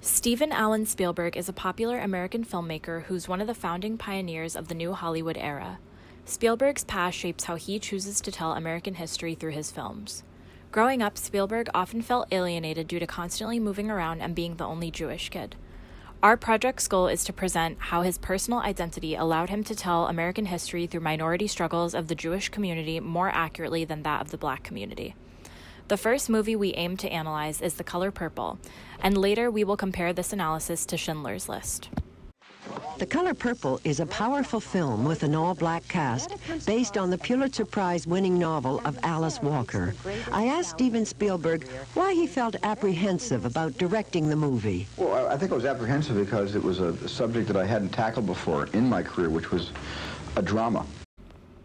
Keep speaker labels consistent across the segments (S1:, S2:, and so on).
S1: Steven Allen Spielberg is a popular American filmmaker who's one of the founding pioneers of the new Hollywood era. Spielberg's past shapes how he chooses to tell American history through his films. Growing up, Spielberg often felt alienated due to constantly moving around and being the only Jewish kid. Our project's goal is to present how his personal identity allowed him to tell American history through minority struggles of the Jewish community more accurately than that of the Black community. The first movie we aim to analyze is The Color Purple, and later we will compare this analysis to Schindler's List.
S2: The Color Purple is a powerful film with an all-black cast based on the Pulitzer Prize-winning novel of Alice Walker. I asked Steven Spielberg why he felt apprehensive about directing the movie.
S3: Well, I think I was apprehensive because it was a subject that I hadn't tackled before in my career, which was a drama.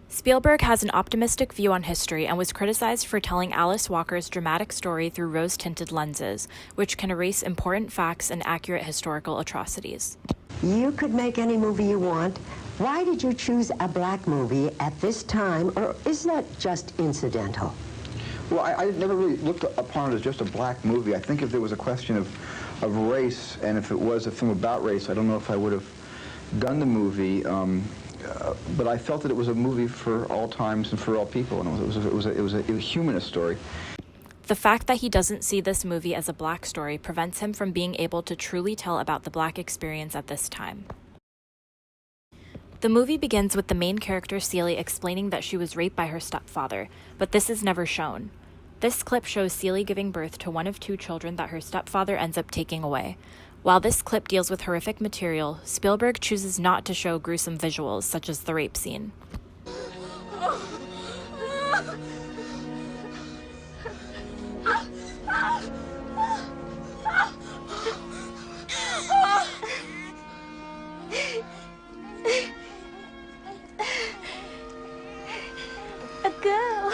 S1: Spielberg has an optimistic view on history and was criticized for telling Alice Walker's dramatic story through rose-tinted lenses, which can erase important facts and accurate historical atrocities.
S2: You could make any movie you want. Why did you choose a black movie at this time, or is that just incidental?
S3: Well, I never really looked upon it as just a black movie. I think if there was a question of race, and if it was a film about race, I don't know if I would have done the movie. But I felt that it was a movie for all times and for all people, and it was a humanist story.
S1: The fact that he doesn't see this movie as a black story prevents him from being able to truly tell about the black experience at this time. The movie begins with the main character Celie explaining that she was raped by her stepfather, but this is never shown. This clip shows Celie giving birth to one of two children that her stepfather ends up taking away. While this clip deals with horrific material, Spielberg chooses not to show gruesome visuals such as the rape scene.
S4: A girl.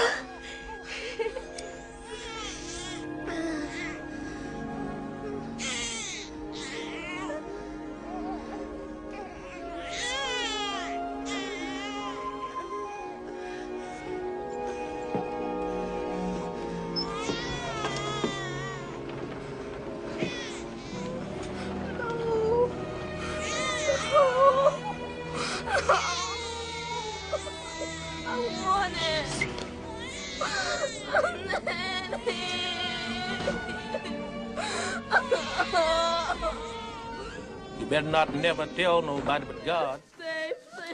S5: You better not never tell nobody but God.
S4: Stay,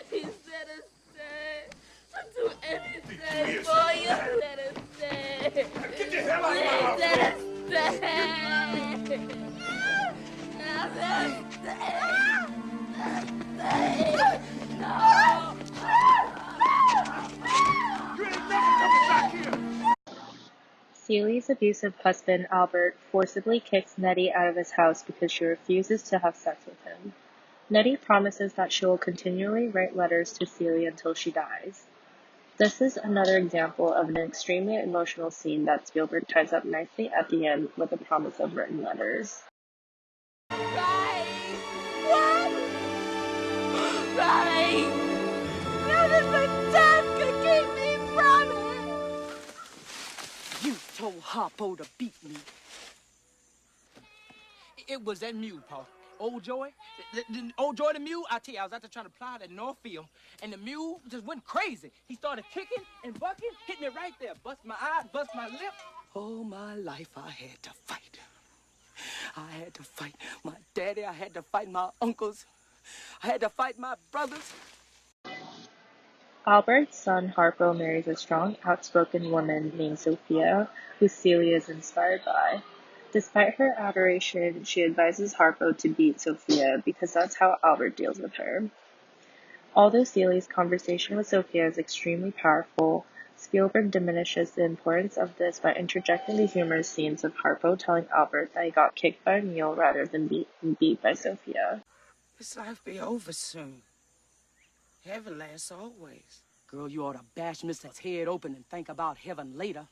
S4: please, let us stay. I'll do anything for you. Let us stay.
S6: Get the hell out of my house!
S4: Let us stay. Let us stay. No.
S6: You ain't never coming back here!
S7: Celie's abusive husband, Albert, forcibly kicks Nettie out of his house because she refuses to have sex with him. Nettie promises that she will continually write letters to Celie until she dies. This is another example of an extremely emotional scene that Spielberg ties up nicely at the end with the promise of written letters.
S4: Right. What? Right. None of the death could keep me from it.
S8: You told Harpo to beat me. It was that mule, Paul. Old Joy, old Joy the mule, I tell you, I was out there trying to plow that Northfield, and the mule just went crazy. He started kicking and bucking, hit me right there, bust my eye, bust my lip. All my life I had to fight. I had to fight my daddy, I had to fight my uncles, I had to fight my brothers.
S7: Albert's son Harpo marries a strong, outspoken woman named Sophia, who Celia is inspired by. Despite her adoration, she advises Harpo to beat Sophia because that's how Albert deals with her. Although Celia's conversation with Sophia is extremely powerful, Spielberg diminishes the importance of this by interjecting the humorous scenes of Harpo telling Albert that he got kicked by a mule rather than beat by Sophia.
S8: This life be over soon. Heaven lasts always. Girl, you ought to bash Mr. head open and think about heaven later.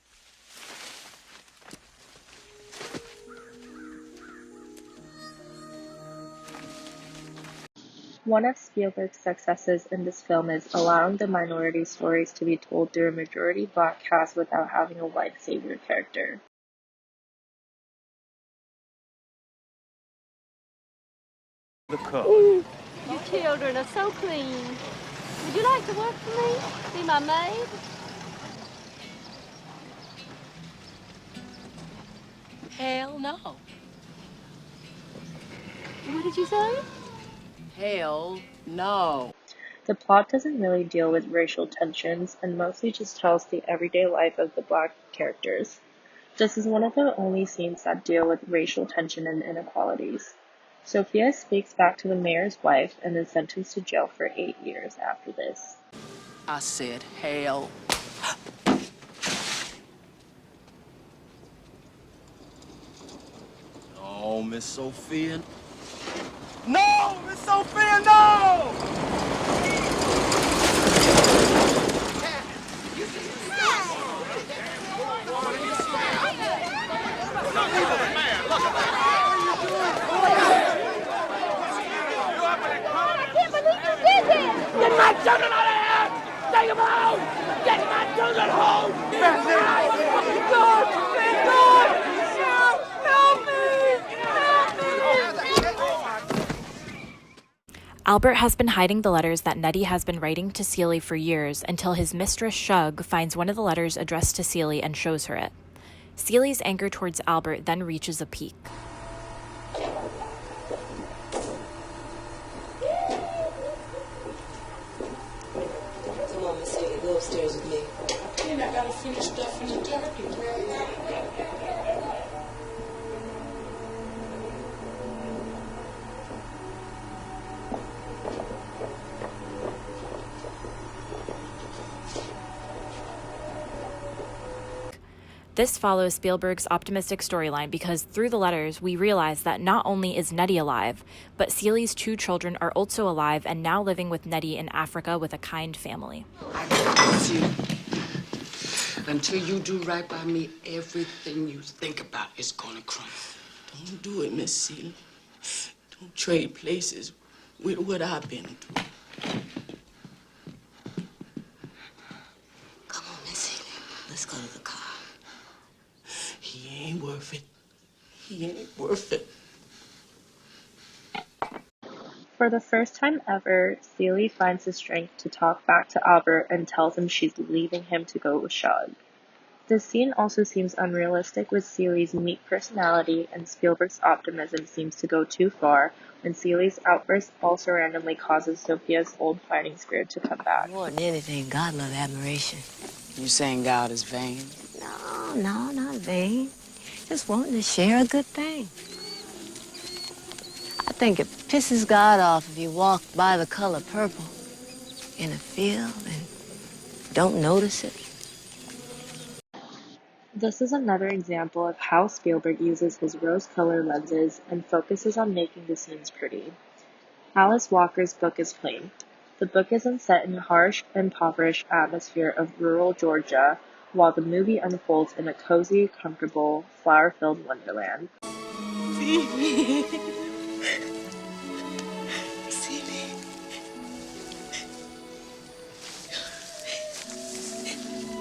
S7: One of Spielberg's successes in this film is allowing the minority stories to be told through a majority black cast without having a white savior character.
S5: The cup.
S9: You children are so clean. Would you like to work for me? Be my maid?
S4: Hell no.
S9: What did you say?
S4: Hell no.
S7: The plot doesn't really deal with racial tensions and mostly just tells the everyday life of the Black characters. This is one of the only scenes that deal with racial tension and inequalities. Sophia speaks back to the mayor's wife and is sentenced to jail for 8 years after this.
S4: I said hell.
S8: No, Miss Sophia. No, Miss Sophia, no!
S6: Get my children out of here! Take them home! Get my children home! God! God! Help me!
S1: Albert has been hiding the letters that Nettie has been writing to Celie for years until his mistress Shug finds one of the letters addressed to Celie and shows her it. Celie's anger towards Albert then reaches a peak.
S10: Come on, Miss Celie, go upstairs with me.
S4: And I gotta finish stuffing the turkey.
S1: This follows Spielberg's optimistic storyline because through the letters, we realize that not only is Nettie alive, but Celie's 2 children are also alive and now living with Nettie in Africa with a kind family.
S10: I promise you, until you do right by me, everything you think about is gonna crumble. Don't do it, Miss Celie. Don't trade places with what I've been through. Come on, Miss Celie. Let's go to the car. He ain't worth it. He ain't worth it.
S7: For the first time ever, Celie finds the strength to talk back to Albert and tells him she's leaving him to go with Shug. This scene also seems unrealistic with Celie's meek personality, and Spielberg's optimism seems to go too far when Celie's outburst also randomly causes Sophia's old fighting spirit to come back.
S10: More than anything, God love admiration. You saying God is vain? No, not vain. Just wanting to share a good thing. I think it pisses God off if you walk by the color purple in a field and don't notice it.
S7: This is another example of how Spielberg uses his rose-colored lenses and focuses on making the scenes pretty. Alice Walker's book is plain. The book isn't set in a harsh, impoverished atmosphere of rural Georgia, while the movie unfolds in a cozy, comfortable, flower-filled wonderland.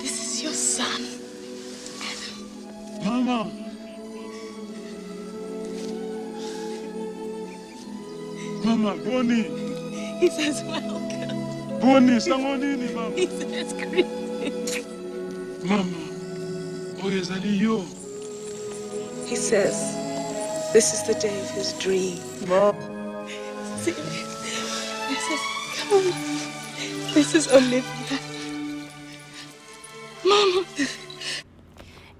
S10: This is your son.
S6: Mama! Mama, Bonnie!
S10: He says, welcome.
S6: Bonnie, sangonini, Mama!
S10: He says, greetings.
S6: Mama, is that you?
S10: He says, this is the day of his dream.
S6: Mom.
S10: He says, come on. This is Olivia. Mama.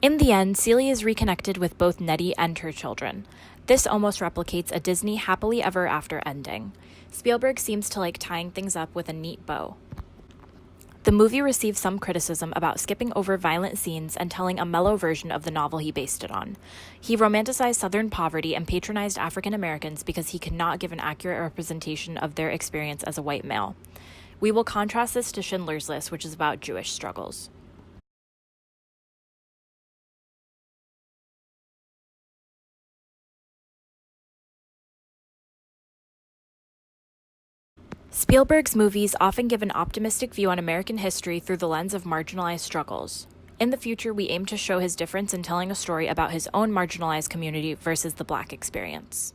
S1: In the end, Celie is reconnected with both Nettie and her children. This almost replicates a Disney happily ever after ending. Spielberg seems to like tying things up with a neat bow. The movie received some criticism about skipping over violent scenes and telling a mellow version of the novel he based it on. He romanticized Southern poverty and patronized African Americans because he could not give an accurate representation of their experience as a white male. We will contrast this to Schindler's List, which is about Jewish struggles. Spielberg's movies often give an optimistic view on American history through the lens of marginalized struggles. In the future, we aim to show his difference in telling a story about his own marginalized community versus the Black experience.